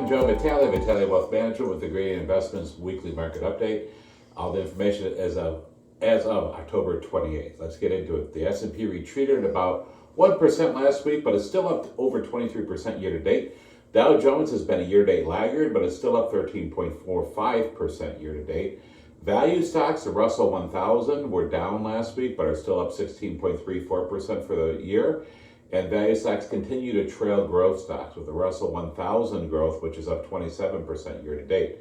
Joe Vitale, Vitale Wealth Management with the Gradient Investments Weekly Market Update. All the information as of October 28th. Let's get into it. The S&P retreated about 1% last week, but it's still up over 23% year to date. Dow Jones has been a year-to-date laggard, but it's still up 13.45% year to date. Value stocks, the Russell 1000, were down last week, but are still up 16.34% for the year. And value stocks continue to trail growth stocks with the Russell 1000 growth, which is up 27% year to date.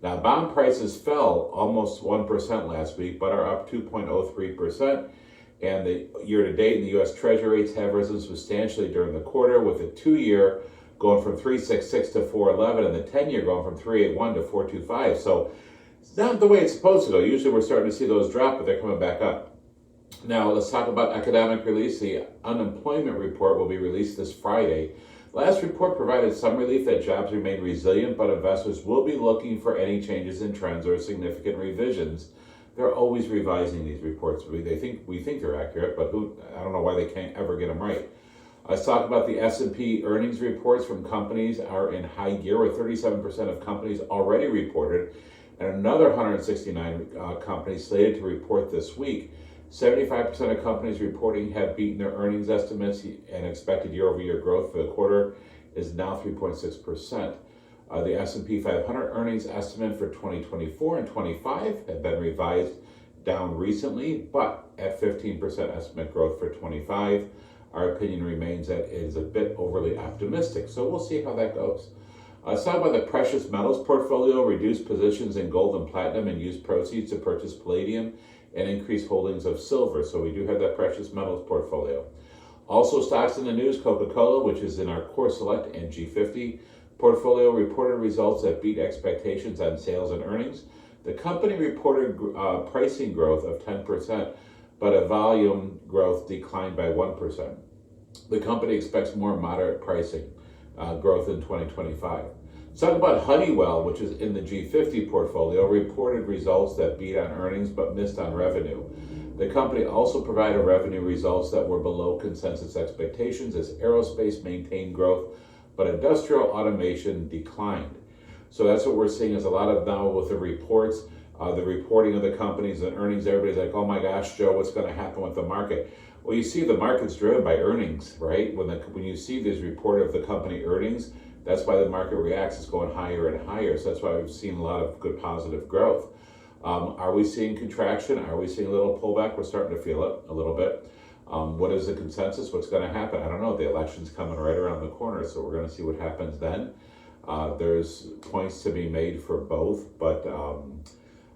Now, bond prices fell almost 1% last week, but are up 2.03%. And the year to date, the U.S. Treasury rates have risen substantially during the quarter, with the 2-year going from 3.66 to 4.11, and the 10-year going from 3.81 to 4.25. So it's not the way it's supposed to go. Usually we're starting to see those drop, but they're coming back up. Now, let's talk about economic release. The unemployment report will be released this Friday. Last report provided some relief that jobs remain resilient, but investors will be looking for any changes in trends or significant revisions. They're always revising these reports. We think they're accurate, but I don't know why they can't ever get them right. Let's talk about the S&P earnings reports from companies are in high gear, with 37% of companies already reported, and another 169 companies slated to report this week. 75% of companies reporting have beaten their earnings estimates, and expected year-over-year growth for the quarter is now 3.6%. The S&P 500 earnings estimate for 2024 and 25 have been revised down recently, but at 15% estimate growth for 25. Our opinion remains that it is a bit overly optimistic, so we'll see how that goes. Let's talk about the precious metals portfolio. Reduced positions in gold and platinum and used proceeds to purchase palladium and increase holdings of silver. So we do have that precious metals portfolio. Also, stocks in the news, Coca-Cola, which is in our Core Select and G50 portfolio, reported results that beat expectations on sales and earnings. The company reported pricing growth of 10%, but a volume growth declined by 1%. The company expects more moderate pricing growth in 2025. Let's talk about Honeywell, which is in the G50 portfolio, reported results that beat on earnings but missed on revenue. The company also provided revenue results that were below consensus expectations as aerospace maintained growth, but industrial automation declined. So that's what we're seeing is a lot of now with the reports, the reporting of the companies and earnings. Everybody's like, oh my gosh, Joe, what's going to happen with the market? Well, you see the market's driven by earnings, right? When you see this report of the company earnings, that's why the market reacts. It's going higher and higher. So that's why we've seen a lot of good positive growth. Are we seeing contraction? Are we seeing a little pullback? We're starting to feel it a little bit. What is the consensus? What's going to happen? I don't know. The election's coming right around the corner, so we're going to see what happens then. There's points to be made for both, but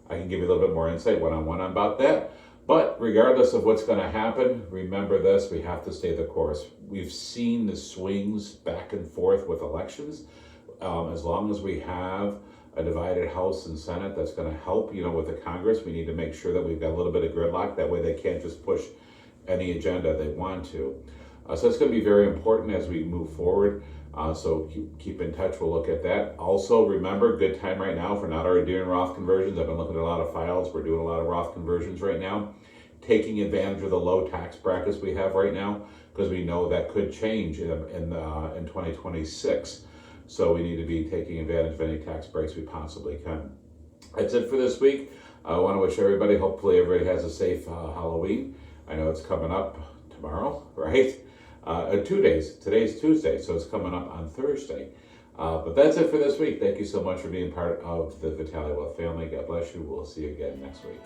I can give you a little bit more insight one-on-one about that. But regardless of what's going to happen, remember this, we have to stay the course. We've seen the swings back and forth with elections. As long as we have a divided House and Senate, that's going to help, with the Congress. We need to make sure that we've got a little bit of gridlock. That way they can't just push any agenda they want to. So it's going to be very important as we move forward. So keep in touch. We'll look at that. Also, remember, good time right now for not already doing Roth conversions. I've been looking at a lot of files. We're doing a lot of Roth conversions right now, taking advantage of the low tax brackets we have right now, because we know that could change in 2026. So we need to be taking advantage of any tax breaks we possibly can. That's it for this week. I want to wish everybody, hopefully everybody has a safe Halloween. I know it's coming up tomorrow, right? 2 days. Today's Tuesday, so it's coming up on Thursday. But that's it for this week. Thank you so much for being part of the Vitale Wealth family. God bless you. We'll see you again next week.